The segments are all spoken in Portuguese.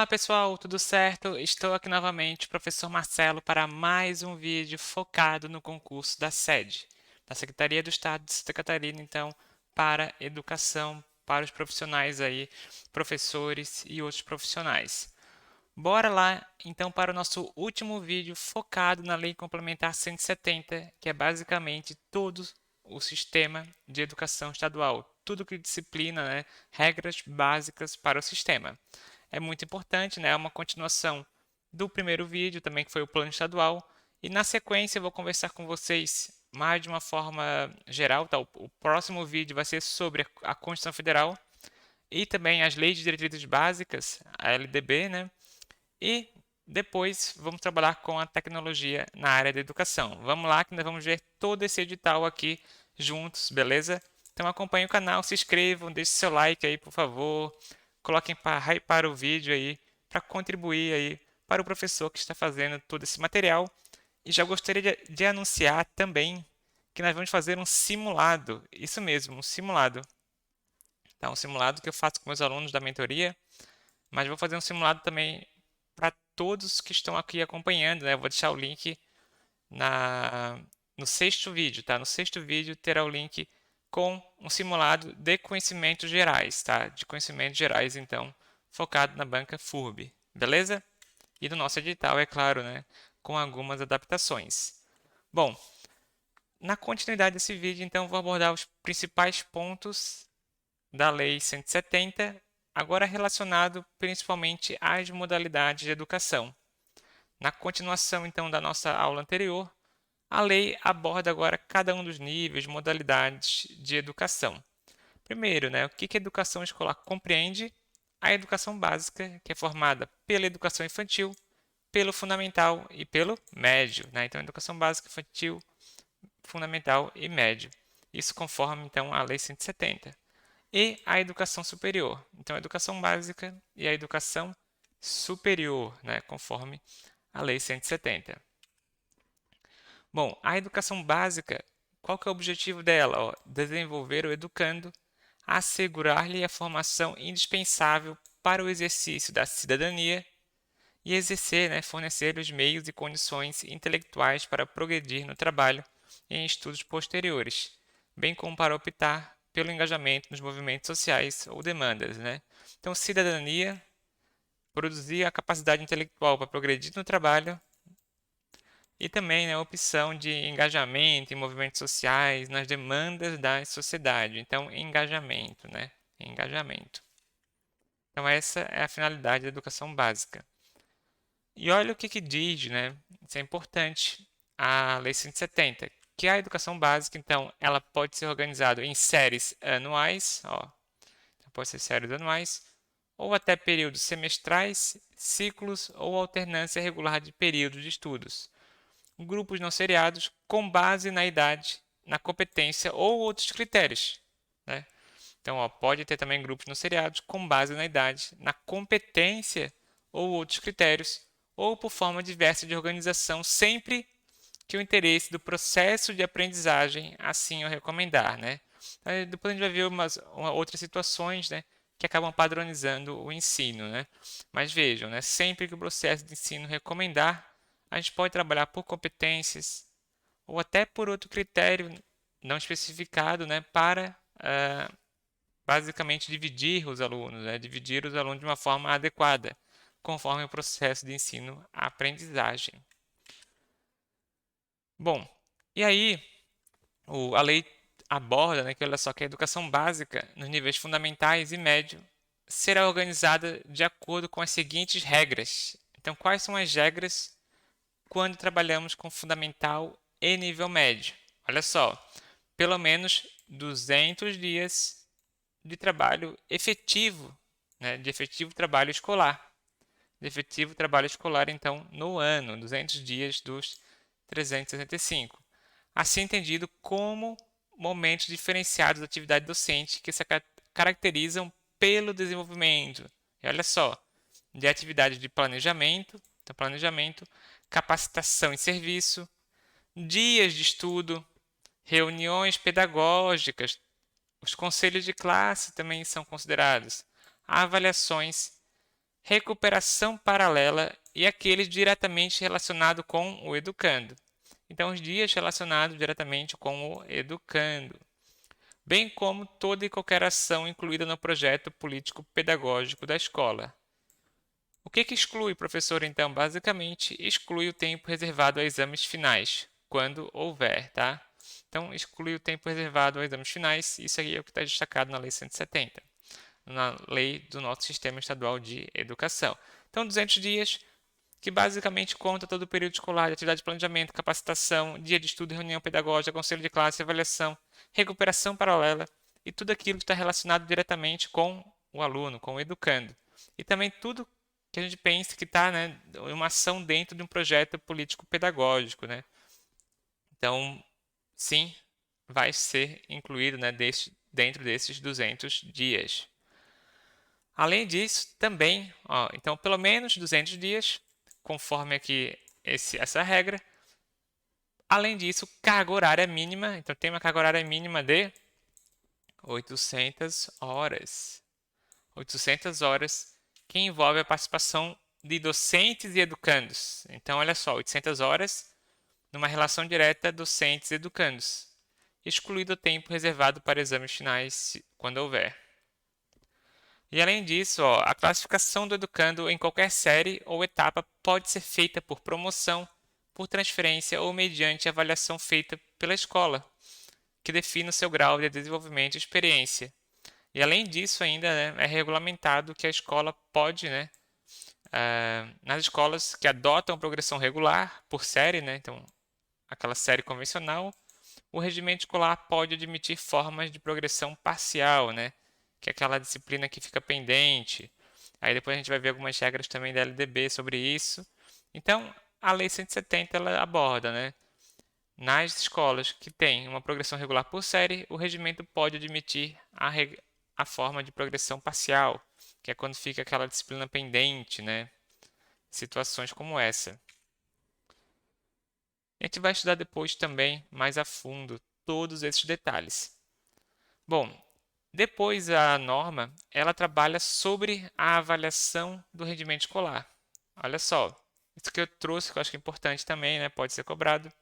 Olá pessoal, tudo certo? Estou aqui novamente, professor Marcelo, para mais um vídeo focado no concurso da SED, da Secretaria do Estado de Santa Catarina, então, para educação, para os profissionais aí, professores e outros profissionais. Bora lá, então, para o nosso último vídeo focado na Lei Complementar 170, que é basicamente todo o sistema de educação estadual, tudo que disciplina, né, regras básicas para o sistema. É muito importante, né, é uma continuação do primeiro vídeo também, que foi o plano estadual, e na sequência eu vou conversar com vocês mais de uma forma geral, tá? O próximo vídeo vai ser sobre a Constituição Federal e também as leis de diretrizes básicas, a LDB, né? E depois vamos trabalhar com a tecnologia na área da educação. Vamos lá que nós vamos ver todo esse edital aqui juntos, beleza? Então acompanhe o canal, se inscrevam, deixe seu like aí, por favor. Coloquem para hypar o vídeo aí, para contribuir aí para o professor que está fazendo todo esse material. E já gostaria de anunciar também que nós vamos fazer um simulado, isso mesmo, um simulado. Tá? Um simulado que eu faço com meus alunos da mentoria, mas vou fazer um simulado também para todos que estão aqui acompanhando, né? Eu vou deixar o link na, no sexto vídeo, tá? No sexto vídeo terá o link com um simulado de conhecimentos gerais, tá? De conhecimentos gerais, então, focado na banca FURB, beleza? E no nosso edital, é claro, né? Com algumas adaptações. Bom, na continuidade desse vídeo, então, vou abordar os principais pontos da Lei 170, agora relacionado principalmente às modalidades de educação. Na continuação, então, da nossa aula anterior, a lei aborda agora cada um dos níveis, modalidades de educação. Primeiro, né, o que a educação escolar compreende? A educação básica, que é formada pela educação infantil, pelo fundamental e pelo médio. Né? Então, educação básica, infantil, fundamental e médio. Isso conforme, então, a Lei 170. E a educação superior. Então, a educação básica e a educação superior, né, conforme a Lei 170. Bom, a educação básica, qual que é o objetivo dela? Ó, desenvolver o educando, assegurar-lhe a formação indispensável para o exercício da cidadania e exercer, né, fornecer os meios e condições intelectuais para progredir no trabalho e em estudos posteriores, bem como para optar pelo engajamento nos movimentos sociais ou demandas, né? Então, cidadania, produzir a capacidade intelectual para progredir no trabalho e também, né, a opção de engajamento em movimentos sociais, nas demandas da sociedade. Então, engajamento, né? Engajamento. Então, essa é a finalidade da educação básica. E olha o que diz, né? Isso é importante, a Lei 170, que a educação básica, então, ela pode ser organizada em séries anuais, ó, então pode ser séries anuais, ou até períodos semestrais, ciclos ou alternância regular de períodos de estudos. Grupos não seriados com base na idade, na competência ou outros critérios, né? Então, ó, pode ter também grupos não seriados com base na idade, na competência ou outros critérios, ou por forma diversa de organização, sempre que o interesse do processo de aprendizagem assim o recomendar, né? Aí depois a gente vai ver outras situações, né, que acabam padronizando o ensino, né? Mas vejam, né, sempre que o processo de ensino recomendar, a gente pode trabalhar por competências ou até por outro critério não especificado, né, para basicamente dividir os alunos de uma forma adequada, conforme o processo de ensino-aprendizagem. Bom, e aí a lei aborda, né, que olha só, que a educação básica nos níveis fundamentais e médio será organizada de acordo com as seguintes regras. Então, quais são as regras quando trabalhamos com fundamental e nível médio? Olha só, pelo menos 200 dias de trabalho efetivo, né, de efetivo trabalho escolar. De efetivo trabalho escolar, então, no ano, 200 dias dos 365. Assim entendido como momentos diferenciados da atividade docente que se caracterizam pelo desenvolvimento, e olha só, de atividade de planejamento, então planejamento, capacitação e serviço, dias de estudo, reuniões pedagógicas, os conselhos de classe também são considerados, avaliações, recuperação paralela e aqueles diretamente relacionados com o educando. Então, os dias relacionados diretamente com o educando, bem como toda e qualquer ação incluída no projeto político-pedagógico da escola. O que exclui, professor, então? Basicamente, exclui o tempo reservado a exames finais, quando houver, tá? Então, exclui o tempo reservado a exames finais, isso aí é o que está destacado na Lei 170, na lei do nosso Sistema Estadual de Educação. Então, 200 dias, que basicamente conta todo o período escolar de atividade de planejamento, capacitação, dia de estudo, reunião pedagógica, conselho de classe, avaliação, recuperação paralela e tudo aquilo que está relacionado diretamente com o aluno, com o educando. E também tudo que a gente pensa que está, né, uma ação dentro de um projeto político-pedagógico, né? Então, sim, vai ser incluído, né, dentro desses 200 dias. Além disso, também, ó, então pelo menos 200 dias, conforme aqui essa regra. Além disso, carga horária mínima, então tem uma carga horária mínima de 800 horas. 800 horas que envolve a participação de docentes e educandos. Então, olha só, 800 horas numa relação direta docentes e educandos, excluído o tempo reservado para exames finais, quando houver. E além disso, ó, a classificação do educando em qualquer série ou etapa pode ser feita por promoção, por transferência ou mediante avaliação feita pela escola, que define o seu grau de desenvolvimento e experiência. E além disso, ainda, né, é regulamentado que a escola pode, né, nas escolas que adotam progressão regular por série, né, então aquela série convencional, o regimento escolar pode admitir formas de progressão parcial, né, que é aquela disciplina que fica pendente. Aí depois a gente vai ver algumas regras também da LDB sobre isso. Então, a Lei 170 ela aborda, né, nas escolas que têm uma progressão regular por série, o regimento pode admitir a forma de progressão parcial, que é quando fica aquela disciplina pendente, né? Situações como essa. A gente vai estudar depois também, mais a fundo, todos esses detalhes. Bom, depois a norma, ela trabalha sobre a avaliação do rendimento escolar. Olha só, isso que eu trouxe, que eu acho que é importante também, né? Pode ser cobrado.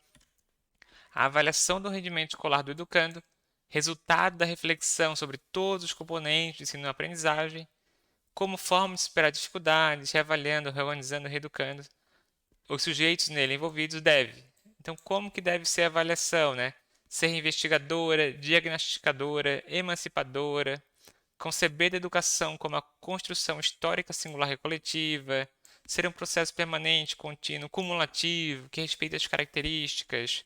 A avaliação do rendimento escolar do educando, resultado da reflexão sobre todos os componentes do ensino e aprendizagem, como forma de superar dificuldades, reavaliando, reorganizando, reeducando os sujeitos nele envolvidos deve. Então, como que deve ser a avaliação, né? Ser investigadora, diagnosticadora, emancipadora, conceber a educação como a construção histórica singular e coletiva, ser um processo permanente, contínuo, cumulativo, que respeita as características,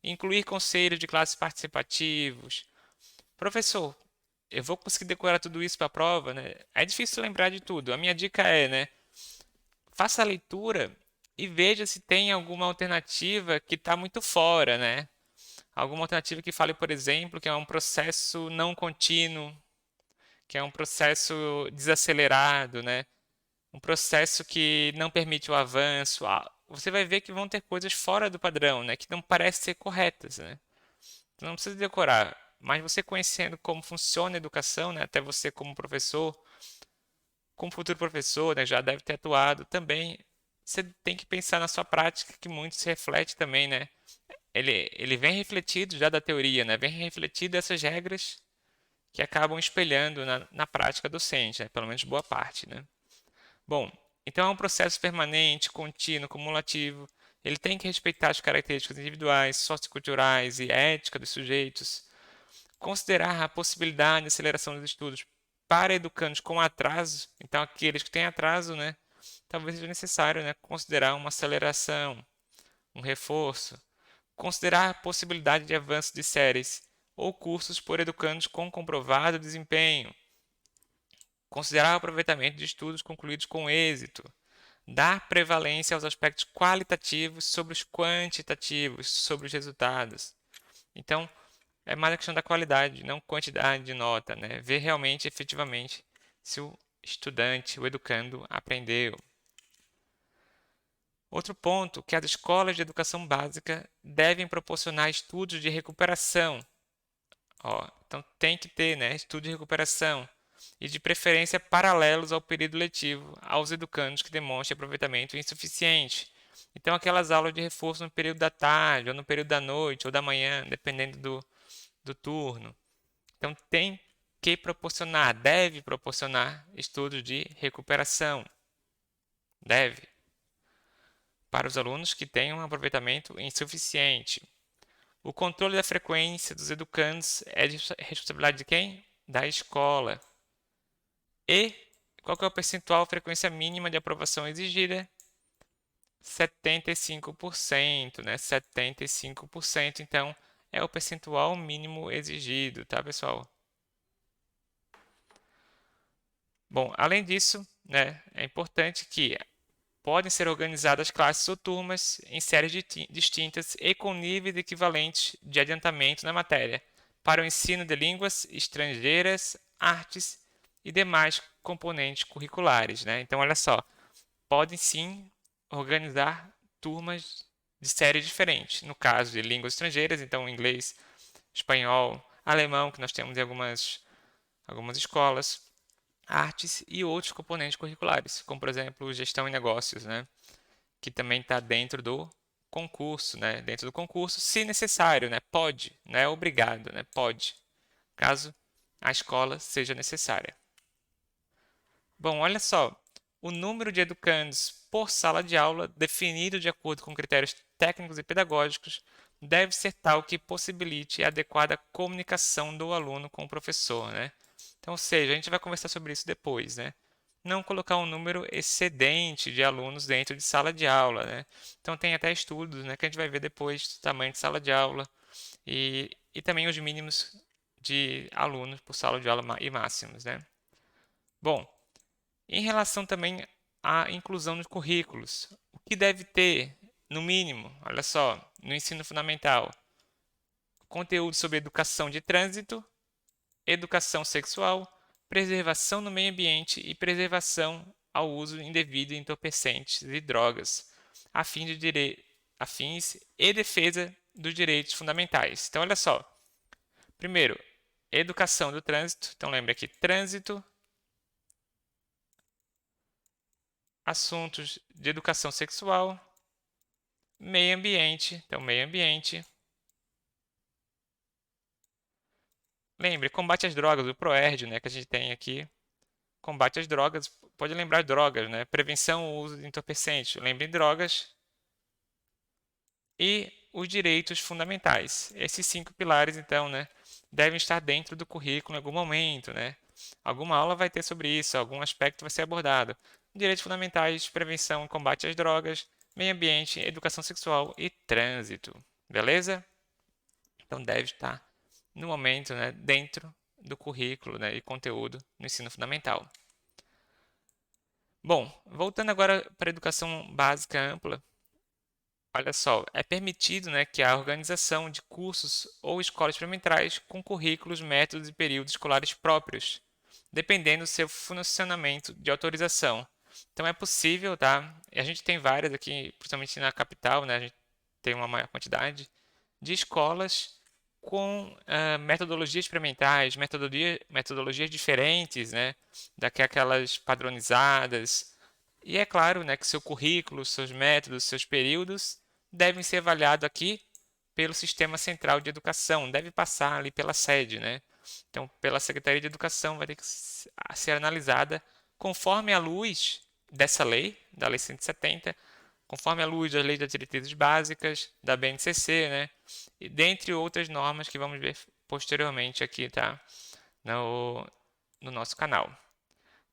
incluir conselhos de classes participativos. Professor, eu vou conseguir decorar tudo isso para a prova, né? É difícil lembrar de tudo. A minha dica é, né? Faça a leitura e veja se tem alguma alternativa que está muito fora, né? Alguma alternativa que fale, por exemplo, que é um processo não contínuo, que é um processo desacelerado, né? Um processo que não permite o avanço. Você vai ver que vão ter coisas fora do padrão, né? Que não parecem ser corretas, né? Então não precisa decorar, mas você conhecendo como funciona a educação, né? Até você como professor, como futuro professor, né? Já deve ter atuado também. Você tem que pensar na sua prática, que muito se reflete também, né? Ele vem refletido já da teoria, né? Vem refletido essas regras que acabam espelhando na prática docente, né? Pelo menos boa parte, né? Bom, então é um processo permanente, contínuo, cumulativo. Ele tem que respeitar as características individuais, socioculturais e ética dos sujeitos, considerar a possibilidade de aceleração dos estudos para educandos com atraso. Então, aqueles que têm atraso, né, talvez seja necessário, né, considerar uma aceleração, um reforço, considerar a possibilidade de avanço de séries ou cursos por educandos com comprovado desempenho, considerar o aproveitamento de estudos concluídos com êxito, dar prevalência aos aspectos qualitativos sobre os quantitativos, sobre os resultados. Então, é mais a questão da qualidade, não quantidade de nota, né? Ver realmente, efetivamente, se o estudante, o educando, aprendeu. Outro ponto, que as escolas de educação básica devem proporcionar estudos de recuperação. Ó, então tem que ter, né, estudo de recuperação, e de preferência paralelos ao período letivo, aos educandos que demonstrem aproveitamento insuficiente. Então, aquelas aulas de reforço no período da tarde, ou no período da noite, ou da manhã, dependendo do turno. Então, tem que proporcionar, deve proporcionar estudos de recuperação. Deve. Para os alunos que tenham um aproveitamento insuficiente. O controle da frequência dos educandos é de responsabilidade de quem? Da escola. E qual que é o percentual, frequência mínima de aprovação exigida? 75%, né? 75%, então, é o percentual mínimo exigido, tá, pessoal? Bom, além disso, né, é importante que podem ser organizadas classes ou turmas em séries distintas e com níveis equivalentes de adiantamento na matéria, para o ensino de línguas estrangeiras, artes e demais componentes curriculares, né? Então, olha só, podem sim organizar turmas de séries diferentes. No caso de línguas estrangeiras, então inglês, espanhol, alemão, que nós temos em algumas escolas, artes e outros componentes curriculares, como por exemplo gestão e negócios, né? Que também está dentro do concurso, né? Dentro do concurso, se necessário, né? Pode, não é obrigado, né? Pode, caso a escola seja necessária. Bom, olha só, o número de educandos por sala de aula, definido de acordo com critérios técnicos e pedagógicos, deve ser tal que possibilite a adequada comunicação do aluno com o professor, né? Então, ou seja, a gente vai conversar sobre isso depois, né? Não colocar um número excedente de alunos dentro de sala de aula, né? Então, tem até estudos, né, que a gente vai ver depois do tamanho de sala de aula e também os mínimos de alunos por sala de aula e máximos, né? Bom, em relação também à inclusão nos currículos, o que deve ter, no mínimo, olha só, no ensino fundamental, conteúdo sobre educação de trânsito, educação sexual, preservação no meio ambiente e preservação ao uso indevido de entorpecentes e drogas, a fins e defesa dos direitos fundamentais. Então, olha só. Primeiro, educação do trânsito. Então, lembra aqui, trânsito, assuntos de educação sexual, meio ambiente. Então, meio ambiente. Lembre, combate às drogas, o PROERD, né, que a gente tem aqui. Combate às drogas, pode lembrar drogas, né? Prevenção ao uso de entorpecentes. Lembrem drogas. E os direitos fundamentais. Esses 5 pilares, então, né, devem estar dentro do currículo em algum momento, né? Alguma aula vai ter sobre isso, algum aspecto vai ser abordado. Direitos fundamentais, prevenção e combate às drogas, meio ambiente, educação sexual e trânsito. Beleza? Então deve estar no momento, né, dentro do currículo, né, e conteúdo no ensino fundamental. Bom, voltando agora para a educação básica ampla, olha só, é permitido, né, que a organização de cursos ou escolas experimentais com currículos, métodos e períodos escolares próprios, dependendo do seu funcionamento de autorização. Então é possível, tá? E a gente tem várias aqui, principalmente na capital, né? A gente tem uma maior quantidade de escolas com metodologias experimentais, metodologias diferentes, né? Daquelas padronizadas. E é claro, né, que seu currículo, seus métodos, seus períodos devem ser avaliados aqui pelo Sistema Central de Educação, deve passar ali pela sede, né? Então, pela Secretaria de Educação vai ter que ser analisada conforme a luz dessa lei, da Lei 170, conforme a luz da Lei das Diretrizes Básicas, da BNCC, né? E dentre outras normas que vamos ver posteriormente aqui, tá? No nosso canal.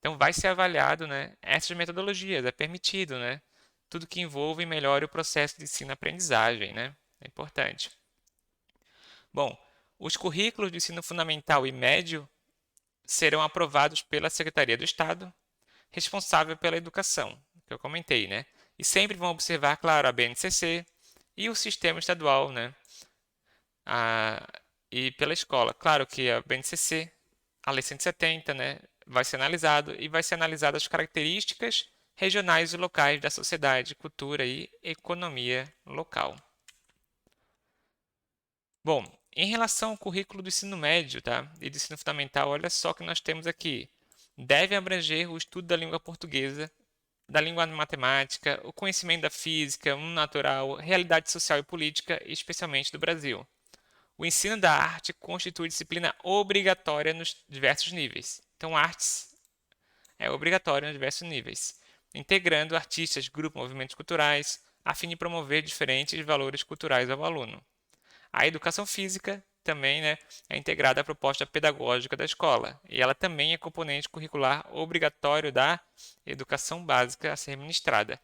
Então, vai ser avaliado, né, essas metodologias, é permitido, né? Tudo que envolve e melhore o processo de ensino-aprendizagem, né? É importante. Bom, os currículos de ensino fundamental e médio serão aprovados pela Secretaria do Estado, responsável pela educação, que eu comentei, né? E sempre vão observar, claro, a BNCC e o sistema estadual, né? E pela escola. Claro que a BNCC, a Lei 170, né? Vai ser analisado e vai ser analisado as características regionais e locais da sociedade, cultura e economia local. Bom, em relação ao currículo do ensino médio, tá? E do ensino fundamental, olha só que nós temos aqui. deve abranger o estudo da língua portuguesa, da língua matemática, o conhecimento da física, mundo natural, realidade social e política, especialmente do Brasil. O ensino da arte constitui disciplina obrigatória nos diversos níveis. Então, artes é obrigatório nos diversos níveis, integrando artistas, grupos, movimentos culturais, a fim de promover diferentes valores culturais ao aluno. A educação física também, né, é integrada à proposta pedagógica da escola, e ela também é componente curricular obrigatório da educação básica a ser ministrada,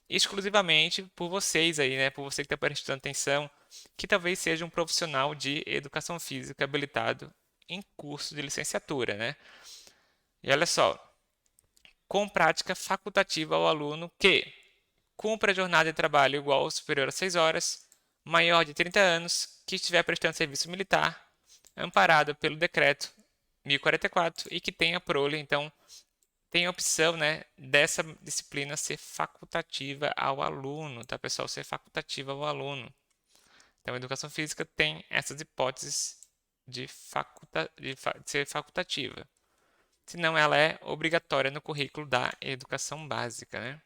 exclusivamente por vocês aí, né, por você que está prestando atenção, que talvez seja um profissional de educação física habilitado em curso de licenciatura, né? E olha só, com prática facultativa ao aluno que cumpra a jornada de trabalho igual ou superior a 6 horas, maior de 30 anos, que estiver prestando serviço militar, amparado pelo decreto 1044 e que tenha prole, então tem a opção, né, dessa disciplina ser facultativa ao aluno, tá, pessoal? Ser facultativa ao aluno. Então, a educação física tem essas hipóteses de ser facultativa. Senão, ela é obrigatória no currículo da educação básica, né?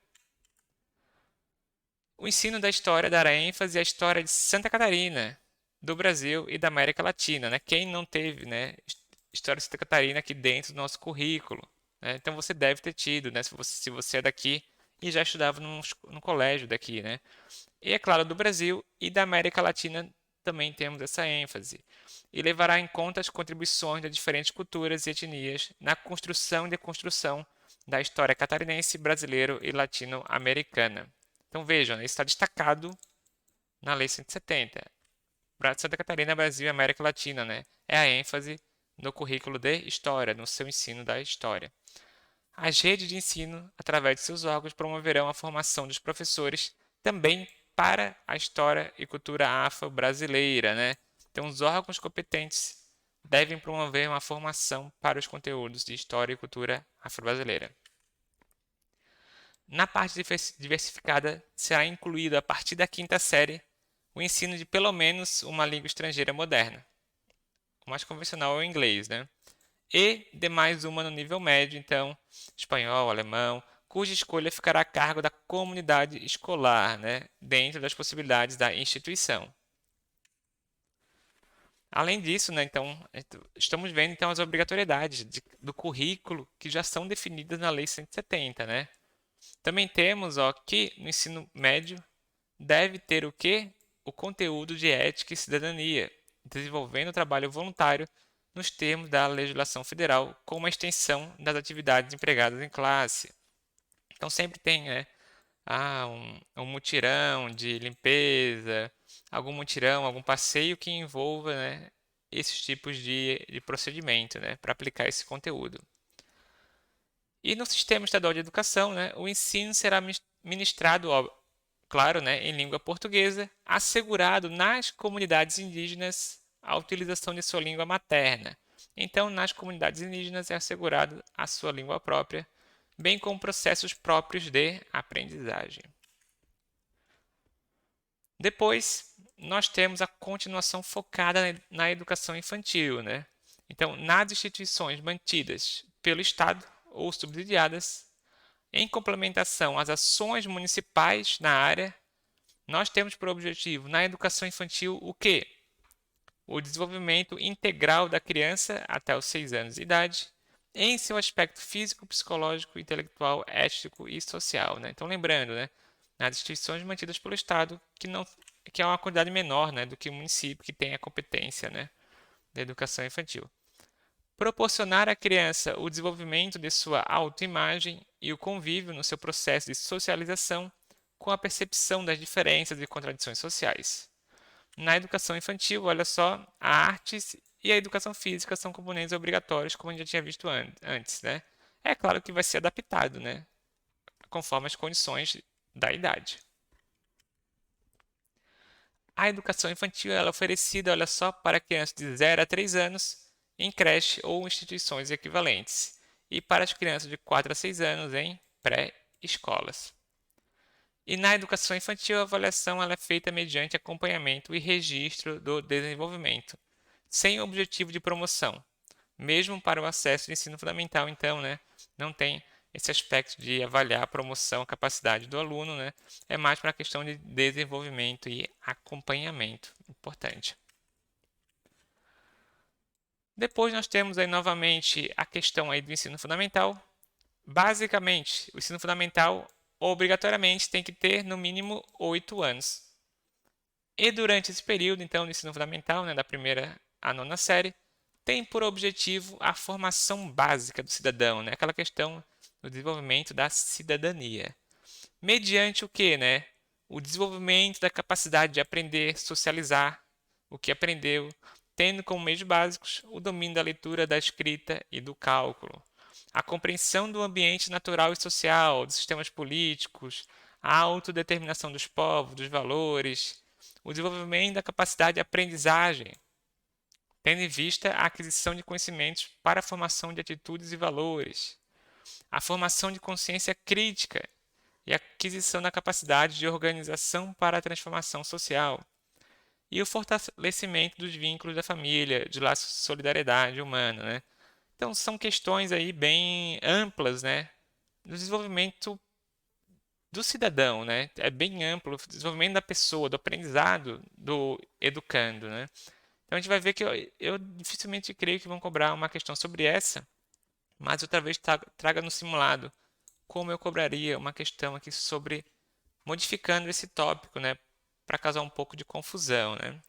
O ensino da história dará ênfase à história de Santa Catarina, do Brasil e da América Latina, né? Quem não teve, né, história de Santa Catarina aqui dentro do nosso currículo, né? Então você deve ter tido, né? Se você é daqui e já estudava no colégio daqui, né? E é claro, do Brasil e da América Latina também temos essa ênfase. E levará em conta as contribuições das diferentes culturas e etnias na construção e deconstrução da história catarinense, brasileira e latino-americana. Então vejam, isso está destacado na Lei 170. Santa Catarina, Brasil e América Latina, né? É a ênfase no currículo de História, no seu ensino da História. As redes de ensino, através de seus órgãos, promoverão a formação dos professores também para a história e cultura afro-brasileira, né? Então, os órgãos competentes devem promover uma formação para os conteúdos de história e cultura afro-brasileira. Na parte diversificada, será incluído a partir da quinta série o ensino de pelo menos uma língua estrangeira moderna. O mais convencional é o inglês, né? E de mais uma no nível médio, então, espanhol, alemão, cuja escolha ficará a cargo da comunidade escolar, né? Dentro das possibilidades da instituição. Além disso, né, então, estamos vendo então as obrigatoriedades do currículo que já são definidas na Lei 170, né? Também temos, ó, que no ensino médio deve ter o quê? O conteúdo de ética e cidadania, desenvolvendo o trabalho voluntário nos termos da legislação federal, com uma extensão das atividades empregadas em classe. Então sempre tem, né, um mutirão de limpeza, algum mutirão, algum passeio que envolva, né, esses tipos de procedimento, né, para aplicar esse conteúdo. E no Sistema Estadual de Educação, né, o ensino será ministrado, ó, claro, né, em língua portuguesa, assegurado nas comunidades indígenas a utilização de sua língua materna. Então, nas comunidades indígenas é assegurado a sua língua própria, bem como processos próprios de aprendizagem. Depois, nós temos a continuação focada na educação infantil, né? Então, nas instituições mantidas pelo Estado ou subsidiadas, em complementação às ações municipais na área, nós temos por objetivo na educação infantil o quê? O desenvolvimento integral da criança até os 6 anos de idade, em seu aspecto físico, psicológico, intelectual, ético e social, né? Então, lembrando, né, nas instituições mantidas pelo Estado, que é uma quantidade menor, né, do que o município que tem a competência, né, da educação infantil. Proporcionar à criança o desenvolvimento de sua autoimagem e o convívio no seu processo de socialização com a percepção das diferenças e contradições sociais. Na educação infantil, olha só, a artes e a educação física são componentes obrigatórios, como a gente já tinha visto antes, né? É claro que vai ser adaptado, né? Conforme as condições da idade. A educação infantil ela é oferecida, olha só, para crianças de 0 a 3 anos em creche ou instituições equivalentes, e para as crianças de 4 a 6 anos em pré-escolas. E na educação infantil, a avaliação ela é feita mediante acompanhamento e registro do desenvolvimento, sem o objetivo de promoção, mesmo para o acesso de ensino fundamental, então, né, não tem esse aspecto de avaliar a promoção, a capacidade do aluno, né, é mais para a questão de desenvolvimento e acompanhamento, importante. Depois nós temos aí novamente a questão aí do ensino fundamental. Basicamente, o ensino fundamental obrigatoriamente tem que ter no mínimo 8 anos. E durante esse período, então, do ensino fundamental, né, da primeira à nona série, tem por objetivo a formação básica do cidadão, né, aquela questão do desenvolvimento da cidadania. Mediante o que, né? O desenvolvimento da capacidade de aprender, socializar o que aprendeu, tendo como meios básicos o domínio da leitura, da escrita e do cálculo, a compreensão do ambiente natural e social, dos sistemas políticos, a autodeterminação dos povos, dos valores, o desenvolvimento da capacidade de aprendizagem, tendo em vista a aquisição de conhecimentos para a formação de atitudes e valores, a formação de consciência crítica e a aquisição da capacidade de organização para a transformação social, e o fortalecimento dos vínculos da família, de laços de solidariedade humana, né? Então são questões aí bem amplas, né, do desenvolvimento do cidadão, né? É bem amplo, o desenvolvimento da pessoa, do aprendizado do educando, né? Então a gente vai ver que eu dificilmente creio que vão cobrar uma questão sobre essa, mas outra vez traga no simulado como eu cobraria uma questão aqui sobre modificando esse tópico, né, para causar um pouco de confusão, né?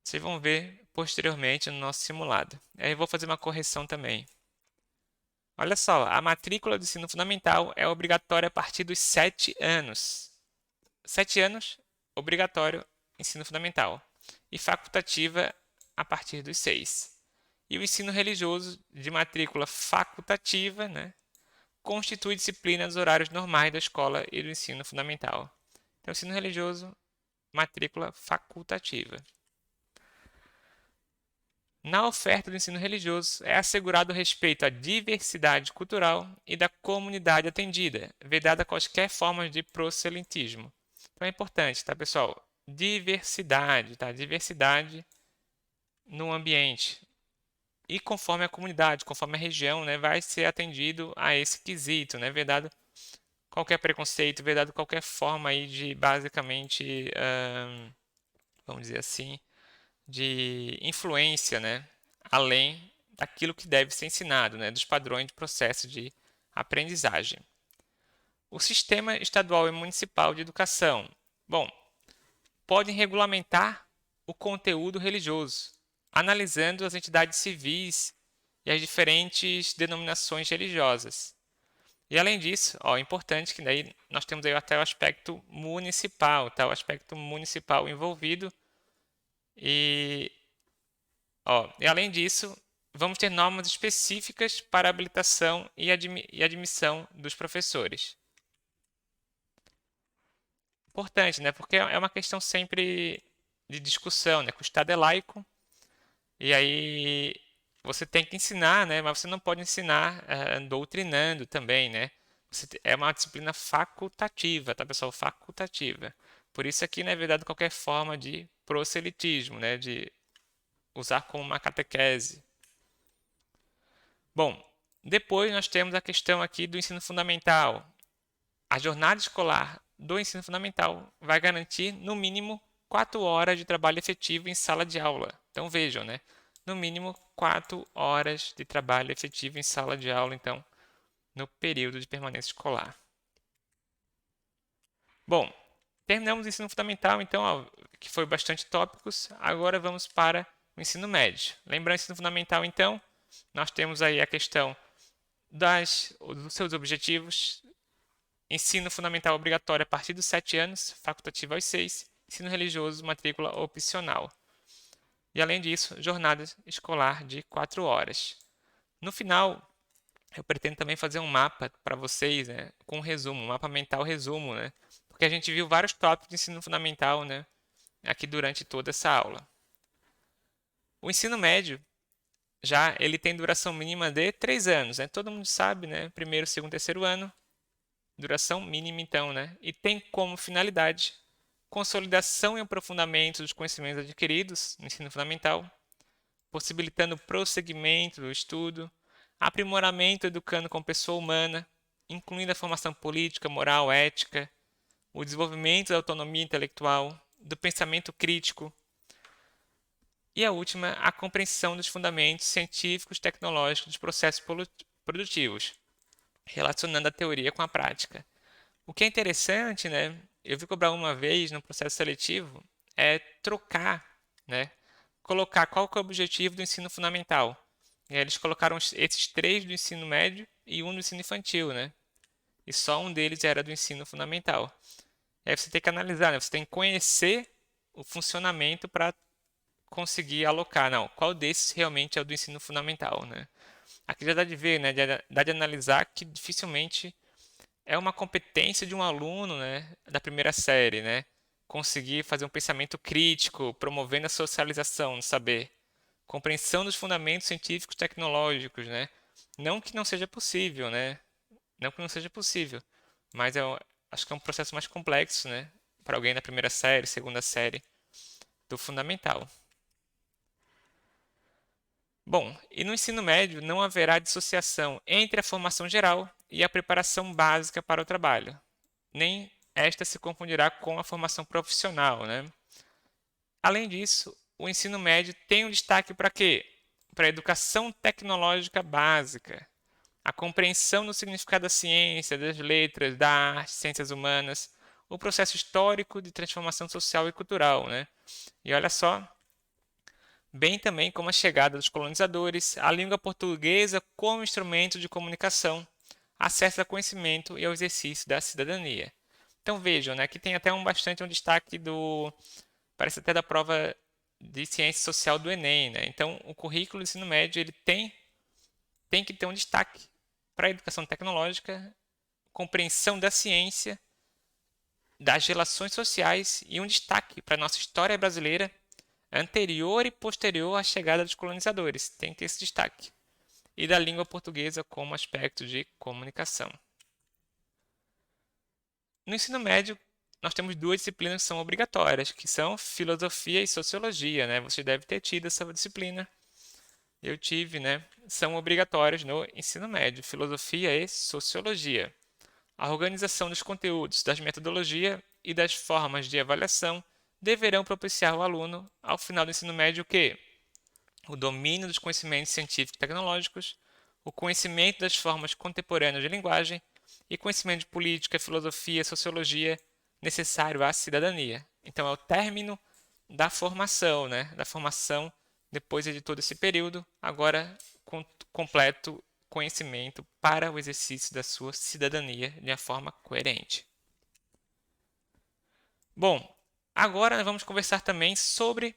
Vocês vão ver posteriormente no nosso simulado. Aí eu vou fazer uma correção também. Olha só, a matrícula do ensino fundamental é obrigatória a partir dos 7 anos. 7 anos, obrigatório, ensino fundamental. E facultativa a partir dos 6. E o ensino religioso de matrícula facultativa, né, constitui disciplina dos horários normais da escola e do ensino fundamental. Então, ensino religioso, matrícula facultativa. Na oferta do ensino religioso, é assegurado o respeito à diversidade cultural e da comunidade atendida, vedada quaisquer formas de proselitismo. Então é importante, tá, pessoal? Diversidade, tá? Diversidade no ambiente. E conforme a comunidade, conforme a região, né, vai ser atendido a esse quesito, né? Vedado qualquer preconceito, vedado qualquer forma aí de, basicamente, vamos dizer assim, de influência, né, além daquilo que deve ser ensinado, né, dos padrões de processo de aprendizagem. O sistema estadual e municipal de educação, bom, podem regulamentar o conteúdo religioso, analisando as entidades civis e as diferentes denominações religiosas. E além disso, ó, é importante que daí nós temos aí até o aspecto municipal, tá? O aspecto municipal envolvido e e além disso, vamos ter normas específicas para habilitação e admissão dos professores. Importante, né? Porque é uma questão sempre de discussão, né? Que o Estado é laico e aí você tem que ensinar, né? Mas você não pode ensinar doutrinando também, né? É uma disciplina facultativa, tá, pessoal? Facultativa. Por isso aqui não é vedado qualquer forma de proselitismo, né? De usar como uma catequese. Bom, depois nós temos a questão aqui do ensino fundamental. A jornada escolar do ensino fundamental vai garantir, no mínimo, 4 horas de trabalho efetivo em sala de aula. Então vejam, né? No mínimo 4 horas de trabalho efetivo em sala de aula, então, no período de permanência escolar. Bom, terminamos o ensino fundamental, então, ó, que foi bastante tópicos. Agora vamos para o ensino médio. Lembrando, ensino fundamental, então, nós temos aí a questão dos seus objetivos. Ensino fundamental obrigatório a partir dos 7 anos, facultativo aos 6. Ensino religioso, matrícula opcional. E além disso, jornada escolar de 4 horas. No final, eu pretendo também fazer um mapa para vocês, né, com um resumo, um mapa mental resumo, né? Porque a gente viu vários tópicos de ensino fundamental, né, aqui durante toda essa aula. O ensino médio já ele tem duração mínima de 3 anos, né? Todo mundo sabe, né? Primeiro, segundo, terceiro ano, duração mínima então, né? E tem como finalidade consolidação e aprofundamento dos conhecimentos adquiridos no ensino fundamental, possibilitando prosseguimento do estudo, aprimoramento educando com pessoa humana, incluindo a formação política, moral, ética, o desenvolvimento da autonomia intelectual, do pensamento crítico, e a última, a compreensão dos fundamentos científicos e tecnológicos dos processos produtivos, relacionando a teoria com a prática. O que é interessante, né, eu vi cobrar uma vez no processo seletivo, é trocar, né, colocar qual que é o objetivo do ensino fundamental. E aí eles colocaram esses 3 do ensino médio e um do ensino infantil, né? E só um deles era do ensino fundamental. E aí você tem que analisar, né? Você tem que conhecer o funcionamento para conseguir alocar. Não, qual desses realmente é o do ensino fundamental, né? Aqui já dá de ver, né? Dá de analisar que dificilmente é uma competência de um aluno, né, da primeira série, né? Conseguir fazer um pensamento crítico, promovendo a socialização do saber, compreensão dos fundamentos científicos e tecnológicos, né? Não que não seja possível, né? Não que não seja possível, mas acho que é um processo mais complexo, né? Para alguém da primeira série, segunda série, do fundamental. Bom, e no ensino médio não haverá dissociação entre a formação geral e a preparação básica para o trabalho, nem esta se confundirá com a formação profissional, né? Além disso, o ensino médio tem um destaque para quê? Para a educação tecnológica básica, a compreensão do significado da ciência, das letras, da arte, ciências humanas, o processo histórico de transformação social e cultural, né? E olha só, bem também como a chegada dos colonizadores, a língua portuguesa como instrumento de comunicação, acesso ao conhecimento e ao exercício da cidadania. Então vejam, né, que tem até um destaque parece até da prova de ciência social do Enem, né? Então o currículo do ensino médio ele tem que ter um destaque para a educação tecnológica, compreensão da ciência, das relações sociais e um destaque para a nossa história brasileira anterior e posterior à chegada dos colonizadores. Tem que ter esse destaque. E da língua portuguesa como aspecto de comunicação. No ensino médio, nós temos 2 disciplinas que são obrigatórias, que são filosofia e sociologia, né? Você deve ter tido essa disciplina. Eu tive, né? São obrigatórias no ensino médio, filosofia e sociologia. A organização dos conteúdos, das metodologias e das formas de avaliação deverão propiciar ao aluno, ao final do ensino médio, o quê? O domínio dos conhecimentos científicos e tecnológicos, o conhecimento das formas contemporâneas de linguagem e conhecimento de política, filosofia, sociologia necessário à cidadania. Então é o término da formação, né? Da formação depois de todo esse período, agora com completo conhecimento para o exercício da sua cidadania de uma forma coerente. Bom, agora nós vamos conversar também sobre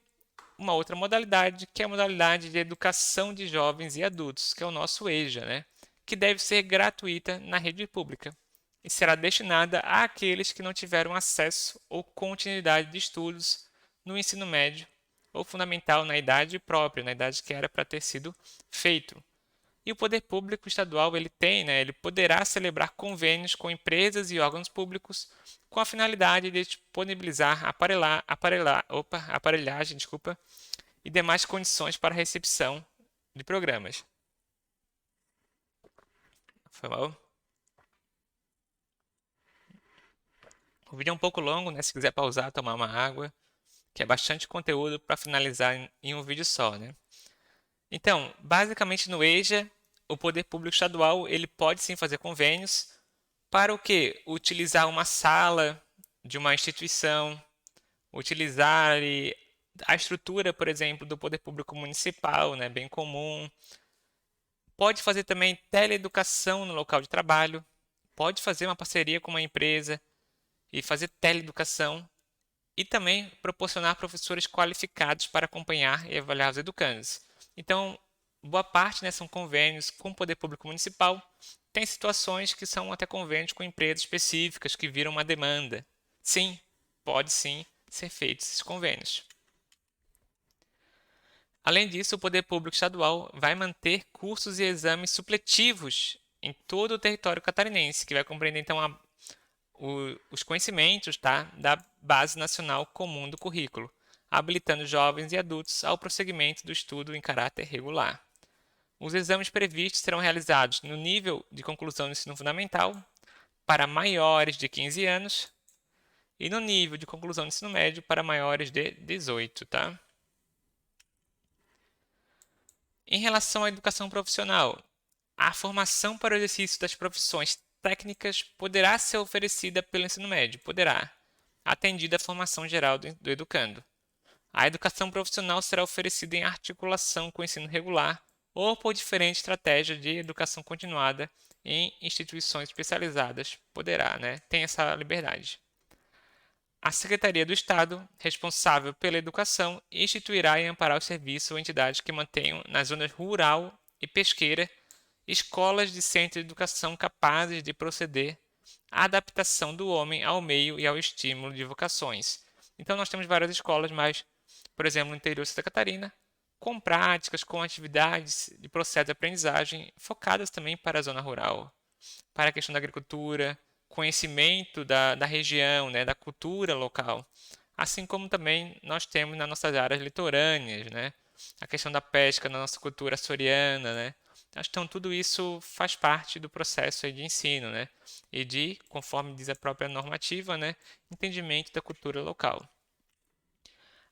uma outra modalidade, que é a modalidade de educação de jovens e adultos, que é o nosso EJA, né? Que deve ser gratuita na rede pública e será destinada àqueles que não tiveram acesso ou continuidade de estudos no ensino médio ou fundamental na idade própria, na idade que era para ter sido feito. E o poder público estadual ele tem, né, ele poderá celebrar convênios com empresas e órgãos públicos com a finalidade de disponibilizar aparelhagem, e demais condições para a recepção de programas. Foi mal? O vídeo é um pouco longo, né? Se quiser pausar, tomar uma água, que é bastante conteúdo para finalizar em um vídeo só, né? Então, basicamente no EJA, o poder público estadual ele pode sim fazer convênios para o quê? Utilizar uma sala de uma instituição, utilizar ali a estrutura, por exemplo, do poder público municipal, né? Bem comum. Pode fazer também teleeducação no local de trabalho, pode fazer uma parceria com uma empresa e fazer teleeducação e também proporcionar professores qualificados para acompanhar e avaliar os educandos. Então, boa parte, né, são convênios com o poder público municipal. Tem situações que são até convênios com empresas específicas que viram uma demanda. Sim, pode sim ser feitos esses convênios. Além disso, o poder público estadual vai manter cursos e exames supletivos em todo o território catarinense, que vai compreender então os conhecimentos, tá, da Base Nacional Comum do Currículo, habilitando jovens e adultos ao prosseguimento do estudo em caráter regular. Os exames previstos serão realizados no nível de conclusão do ensino fundamental para maiores de 15 anos e no nível de conclusão do ensino médio para maiores de 18, tá? Em relação à educação profissional, a formação para o exercício das profissões técnicas poderá ser oferecida pelo ensino médio, atendida a formação geral do educando. A educação profissional será oferecida em articulação com o ensino regular ou por diferente estratégia de educação continuada em instituições especializadas, tem essa liberdade. A Secretaria do Estado, responsável pela educação, instituirá e amparar os serviços ou entidades que mantenham nas zonas rural e pesqueira escolas de centro de educação capazes de proceder à adaptação do homem ao meio e ao estímulo de vocações. Então, nós temos várias escolas, mas, por exemplo, no interior de Santa Catarina, com práticas, com atividades de processo de aprendizagem focadas também para a zona rural, para a questão da agricultura, conhecimento da região, da cultura local, assim como também nós temos nas nossas áreas litorâneas, a questão da pesca na nossa cultura açoriana, Então, tudo isso faz parte do processo aí de ensino, e de, conforme diz a própria normativa, entendimento da cultura local.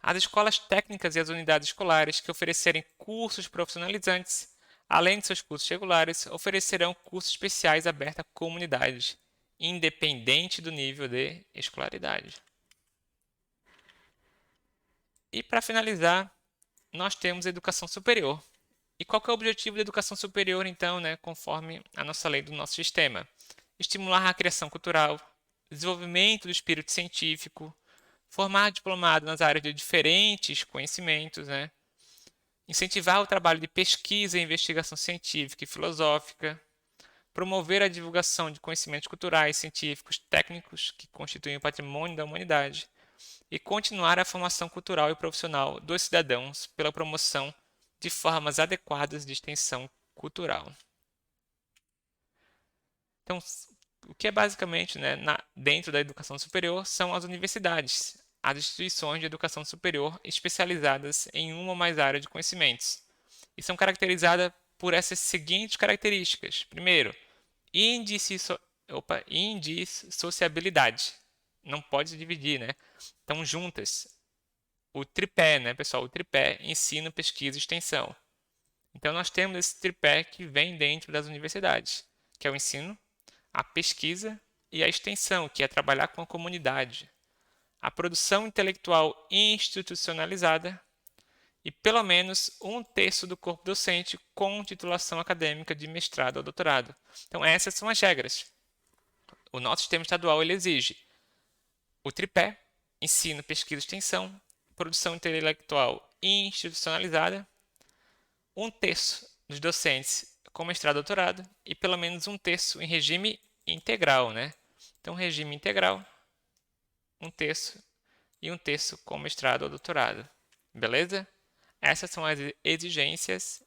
As escolas técnicas e as unidades escolares que oferecerem cursos profissionalizantes, além de seus cursos regulares, oferecerão cursos especiais abertos a comunidades, independente do nível de escolaridade. E para finalizar, nós temos a educação superior. E qual que é o objetivo da educação superior, então, conforme a nossa lei do nosso sistema? Estimular a criação cultural, desenvolvimento do espírito científico, formar diplomado nas áreas de diferentes conhecimentos, incentivar o trabalho de pesquisa e investigação científica e filosófica, promover a divulgação de conhecimentos culturais, científicos, técnicos que constituem o patrimônio da humanidade e continuar a formação cultural e profissional dos cidadãos pela promoção de formas adequadas de extensão cultural. Então, o que é basicamente dentro da educação superior são as universidades, as instituições de educação superior especializadas em uma ou mais áreas de conhecimentos. E são caracterizadas por essas seguintes características. Primeiro, indissociabilidade. Não pode se dividir, Estão juntas. O tripé, pessoal? O tripé ensino, pesquisa e extensão. Então, nós temos esse tripé que vem dentro das universidades, que é o ensino, a pesquisa e a extensão, que é trabalhar com a comunidade. A produção intelectual institucionalizada e pelo menos 1/3 do corpo docente com titulação acadêmica de mestrado ou doutorado. Então, essas são as regras. O nosso sistema estadual ele exige o tripé, ensino, pesquisa e extensão, produção intelectual institucionalizada, 1/3 dos docentes com mestrado ou doutorado e pelo menos 1/3 em regime integral, Então, regime integral, 1/3 e 1/3 com mestrado ou doutorado. Beleza? Essas são as exigências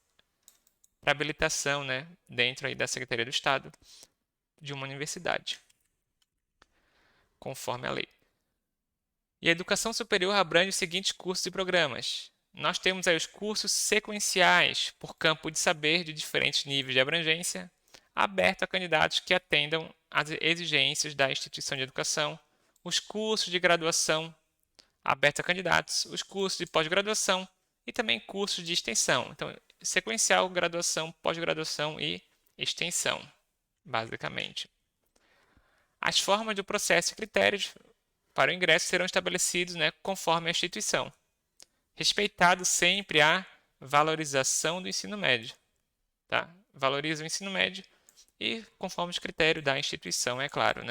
para habilitação, dentro aí da Secretaria do Estado de uma universidade, conforme a lei. E a educação superior abrange os seguintes cursos e programas. Nós temos aí os cursos sequenciais por campo de saber de diferentes níveis de abrangência, aberto a candidatos que atendam às exigências da instituição de educação, os cursos de graduação abertos a candidatos, os cursos de pós-graduação e também cursos de extensão. Então, sequencial, graduação, pós-graduação e extensão, basicamente. As formas do processo e critérios para o ingresso serão estabelecidos conforme a instituição, respeitado sempre a valorização do ensino médio. Tá? Valoriza o ensino médio e conforme os critérios da instituição, é claro.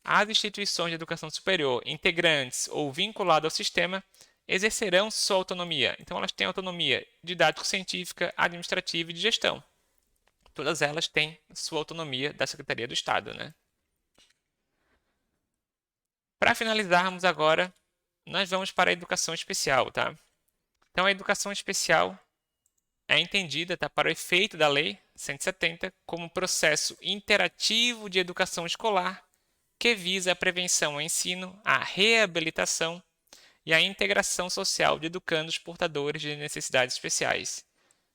As instituições de educação superior, integrantes ou vinculadas ao sistema, exercerão sua autonomia. Então, elas têm autonomia didático-científica, administrativa e de gestão. Todas elas têm sua autonomia da Secretaria do Estado. Para finalizarmos agora, nós vamos para a educação especial. Tá? Então, a educação especial é entendida para o efeito da Lei 170 como processo interativo de educação escolar que visa a prevenção ao ensino, a reabilitação e a integração social de educandos portadores de necessidades especiais,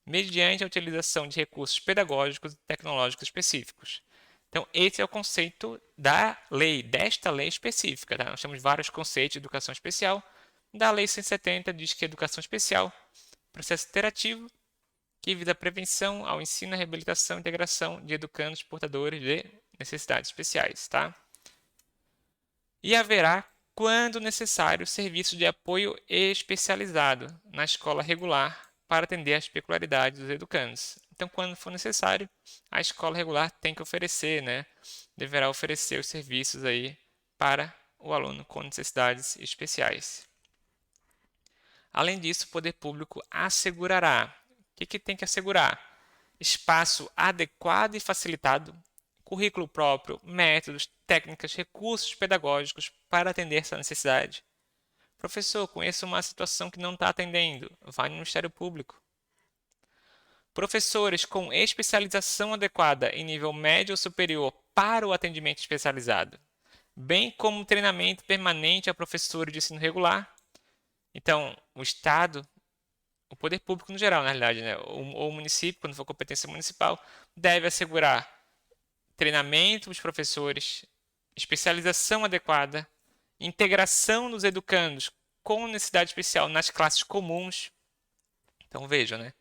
mediante a utilização de recursos pedagógicos e tecnológicos específicos. Então, esse é o conceito da lei, desta lei específica. Tá? Nós temos vários conceitos de educação especial. Da Lei 170 diz que educação especial, processo interativo, que visa a prevenção ao ensino, a reabilitação e integração de educandos portadores de necessidades especiais. Tá? E haverá, quando necessário, serviço de apoio especializado na escola regular para atender às peculiaridades dos educandos. Então, quando for necessário, a escola regular tem que oferecer, né? Deverá oferecer os serviços aí para o aluno com necessidades especiais. Além disso, o poder público assegurará. O que tem que assegurar? Espaço adequado e facilitado, currículo próprio, métodos, técnicas, recursos pedagógicos para atender essa necessidade. Professor, conheço uma situação que não está atendendo. Vai no Ministério Público. Professores com especialização adequada em nível médio ou superior para o atendimento especializado, bem como treinamento permanente a professores de ensino regular. Então, o Estado, o poder público no geral, na realidade, né? ou o município, quando for competência municipal, deve assegurar treinamento dos professores, especialização adequada, integração dos educandos com necessidade especial nas classes comuns. Então vejam, né?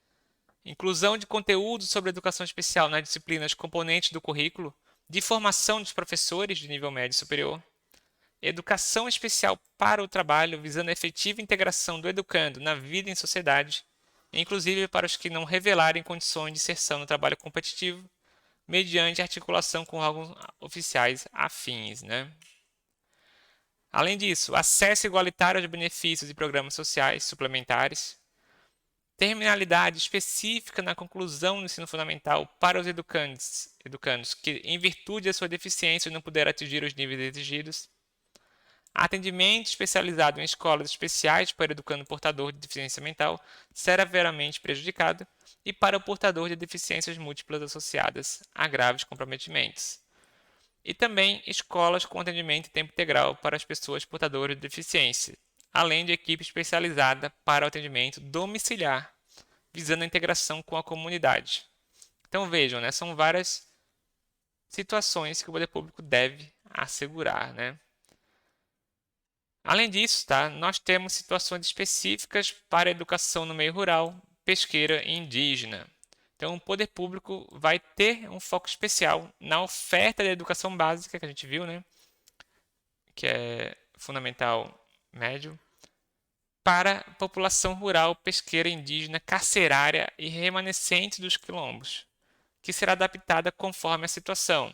Inclusão de conteúdo sobre educação especial nas disciplinas componentes do currículo, de formação dos professores de nível médio e superior, educação especial para o trabalho, visando a efetiva integração do educando na vida em sociedade, inclusive para os que não revelarem condições de inserção no trabalho competitivo, mediante articulação com órgãos oficiais afins, né? Além disso, acesso igualitário aos benefícios e programas sociais suplementares, terminalidade específica na conclusão do ensino fundamental para os educandos que, em virtude da sua deficiência, não puderam atingir os níveis exigidos, atendimento especializado em escolas especiais para o educando portador de deficiência mental severamente prejudicado e para o portador de deficiências múltiplas associadas a graves comprometimentos. E também escolas com atendimento em tempo integral para as pessoas portadoras de deficiência, além de equipe especializada para o atendimento domiciliar, visando a integração com a comunidade. Então vejam, né, são várias situações que o poder público deve assegurar, né? Além disso, tá, nós temos situações específicas para a educação no meio rural, pesqueira e indígena. Então, o poder público vai ter um foco especial na oferta da educação básica, que a gente viu, né, que é fundamental médio, para a população rural, pesqueira, indígena, carcerária e remanescente dos quilombos, que será adaptada conforme a situação.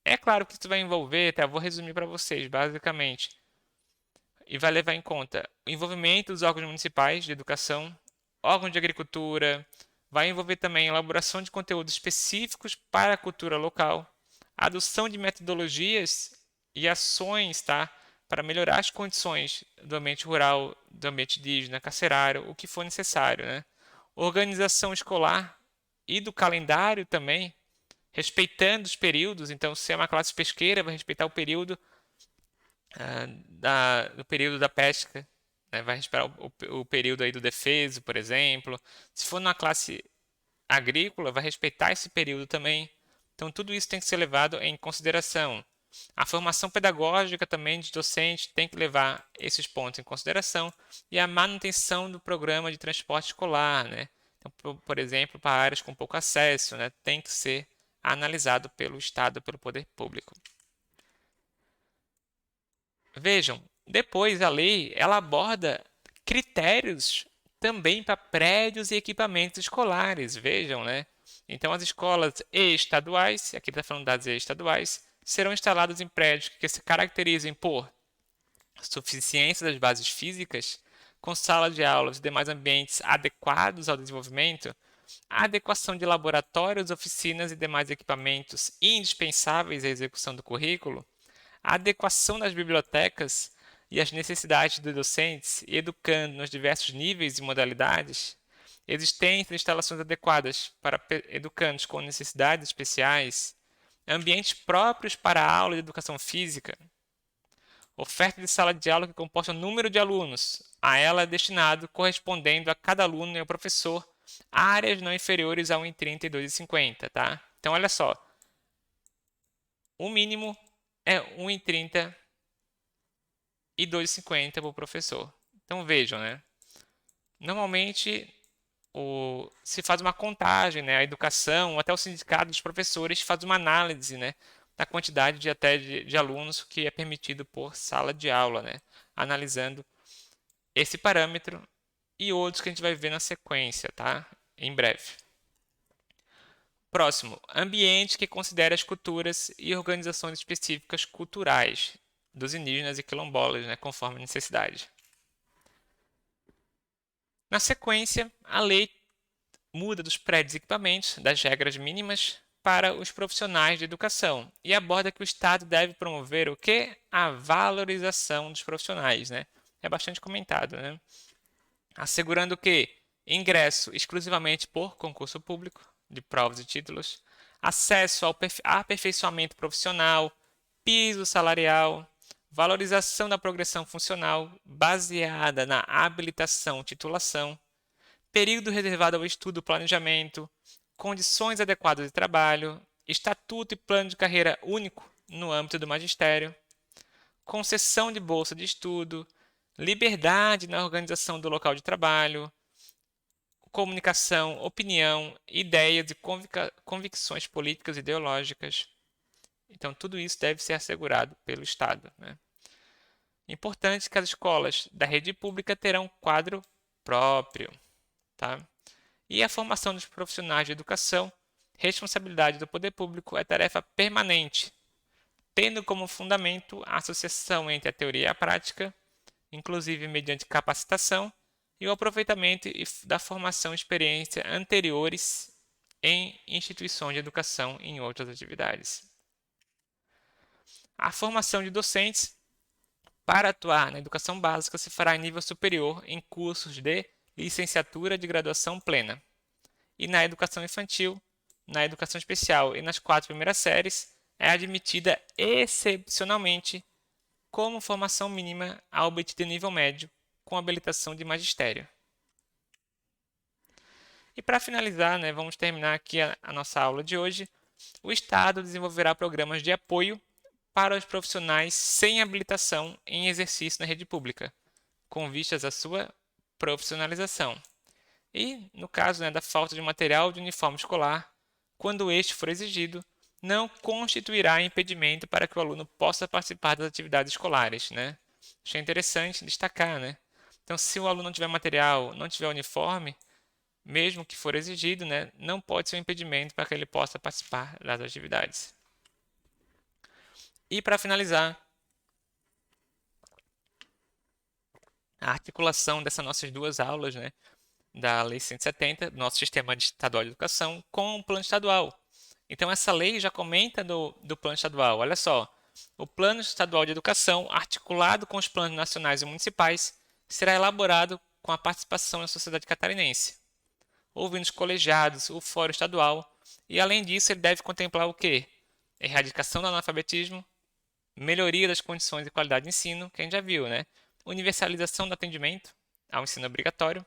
É claro que isso vai envolver, tá, vou resumir para vocês, basicamente, e vai levar em conta o envolvimento dos órgãos municipais de educação, órgãos de agricultura, vai envolver também a elaboração de conteúdos específicos para a cultura local, a adoção de metodologias e ações, tá, para melhorar as condições do ambiente rural, do ambiente indígena, carcerário, o que for necessário, né? Organização escolar e do calendário também, respeitando os períodos. Então, se é uma classe pesqueira, vai respeitar o período do período da pesca, né? Vai respeitar o período aí do defeso, por exemplo. Se for numa classe agrícola, vai respeitar esse período também. Então, tudo isso tem que ser levado em consideração. A formação pedagógica também de docentes tem que levar esses pontos em consideração e a manutenção do programa de transporte escolar, né? Então, por exemplo, para áreas com pouco acesso, né? Tem que ser analisado pelo Estado, pelo poder público. Vejam, depois a lei ela aborda critérios também para prédios e equipamentos escolares, vejam, né? Então as escolas estaduais, aqui está falando das estaduais, serão instaladas em prédios que se caracterizem por suficiência das bases físicas, com salas de aulas e demais ambientes adequados ao desenvolvimento, a adequação de laboratórios, oficinas e demais equipamentos indispensáveis à execução do currículo, a adequação das bibliotecas e as necessidades dos docentes e educando nos diversos níveis e modalidades, existência de instalações adequadas para educandos com necessidades especiais, ambientes próprios para a aula de educação física, Oferta de sala de aula que comporta o número de alunos. A ela é destinado, correspondendo a cada aluno e ao professor, áreas não inferiores a 1,30 e 2,50, tá? Então, olha só. O mínimo é 1,30 e 2,50 para o professor. Então, vejam, né? Normalmente, se faz uma contagem, né? A educação, até o sindicato dos professores faz uma análise, né? Da quantidade de alunos que é permitido por sala de aula, né? Analisando esse parâmetro e outros que a gente vai ver na sequência, tá? Em breve. Próximo, ambiente que considera as culturas e organizações específicas culturais dos indígenas e quilombolas, né? Conforme a necessidade. Na sequência, a lei muda dos prédios e equipamentos, das regras mínimas, para os profissionais de educação e aborda que o Estado deve promover o quê? A valorização dos profissionais, né? É bastante comentado, né? Assegurando que ingresso exclusivamente por concurso público, de provas e títulos, acesso ao aperfeiçoamento profissional, piso salarial, valorização da progressão funcional baseada na habilitação titulação, período reservado ao estudo e planejamento, condições adequadas de trabalho, estatuto e plano de carreira único no âmbito do magistério, concessão de bolsa de estudo, liberdade na organização do local de trabalho, comunicação, opinião, ideias e convicções políticas e ideológicas. Então, tudo isso deve ser assegurado pelo Estado, né? Importante que as escolas da rede pública terão quadro próprio, tá? E a formação dos profissionais de educação, responsabilidade do poder público, é tarefa permanente, tendo como fundamento a associação entre a teoria e a prática, inclusive mediante capacitação, e o aproveitamento da formação e experiência anteriores em instituições de educação e em outras atividades. A formação de docentes para atuar na educação básica se fará em nível superior em cursos de licenciatura de graduação plena. E na educação infantil, na educação especial e nas 4 primeiras séries, é admitida excepcionalmente como formação mínima a obtida em nível médio, com habilitação de magistério. E para finalizar, né, vamos terminar aqui a nossa aula de hoje. O Estado desenvolverá programas de apoio para os profissionais sem habilitação em exercício na rede pública, com vistas à sua profissionalização. E, no caso, né, da falta de material de uniforme escolar, quando este for exigido, não constituirá impedimento para que o aluno possa participar das atividades escolares, né? Achei interessante destacar, né? Então, se o aluno não tiver material, não tiver uniforme, mesmo que for exigido, né, não pode ser um impedimento para que ele possa participar das atividades. E para finalizar, a articulação dessas nossas duas aulas, né, da Lei 170, do nosso Sistema Estadual de Educação, com o Plano Estadual. Então, essa lei já comenta do Plano Estadual. Olha só, o Plano Estadual de Educação, articulado com os planos nacionais e municipais, será elaborado com a participação da sociedade catarinense, ouvindo os colegiados, o Fórum Estadual, e além disso ele deve contemplar o quê? Erradicação do analfabetismo, melhoria das condições e qualidade de ensino, que a gente já viu, né? Universalização do atendimento ao ensino obrigatório,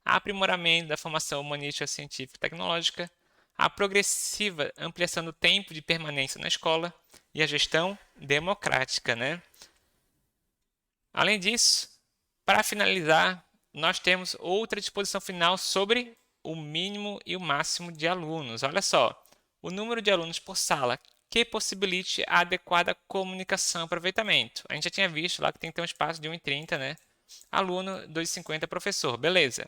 aprimoramento da formação humanística, científica e tecnológica, a progressiva ampliação do tempo de permanência na escola e a gestão democrática, né? Além disso, para finalizar, nós temos outra disposição final sobre o mínimo e o máximo de alunos. Olha só, o número de alunos por sala que possibilite a adequada comunicação e aproveitamento. A gente já tinha visto lá que tem que ter um espaço de 1,30, né? Aluno, 2,50 professor, beleza.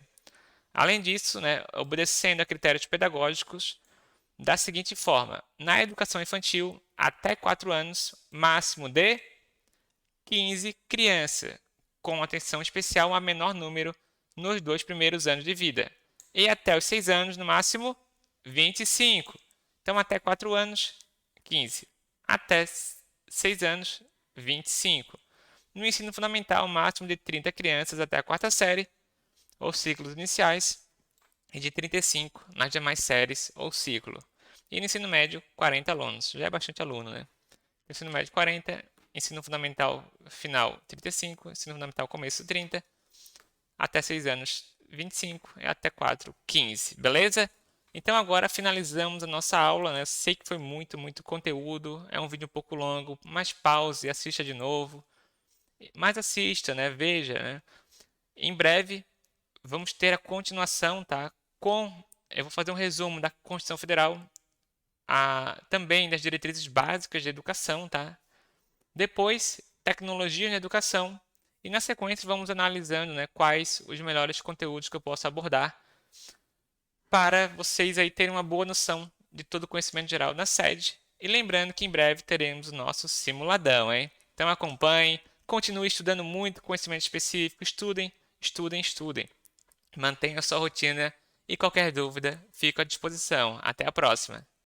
Além disso, né, obedecendo a critérios pedagógicos da seguinte forma: na educação infantil, até 4 anos, máximo de 15 crianças, com atenção especial a menor número nos 2 primeiros anos de vida. E até os 6 anos, no máximo, 25. Então, até 4 anos, 15. Até 6 anos, 25. No ensino fundamental, máximo de 30 crianças até a 4ª série, ou ciclos iniciais, e de 35 nas demais séries ou ciclo. E no ensino médio, 40 alunos. Já é bastante aluno, né? No ensino médio, 40. ensino fundamental final 35, ensino fundamental começo 30, até 6 anos 25 e até 4, 15, beleza? Então agora finalizamos a nossa aula, né? Sei que foi muito conteúdo, é um vídeo um pouco longo, mas pause, assista de novo, mas assista, né? Veja, né? Em breve vamos ter a continuação, tá? Eu vou fazer um resumo da Constituição Federal, também das diretrizes básicas de educação, tá? Depois, tecnologia na educação. E na sequência vamos analisando, né, quais os melhores conteúdos que eu posso abordar para vocês aí terem uma boa noção de todo o conhecimento geral na sede. E lembrando que em breve teremos o nosso simuladão, hein? Então acompanhe, continue estudando muito conhecimento específico, estudem. Mantenha a sua rotina e qualquer dúvida, fico à disposição. Até a próxima!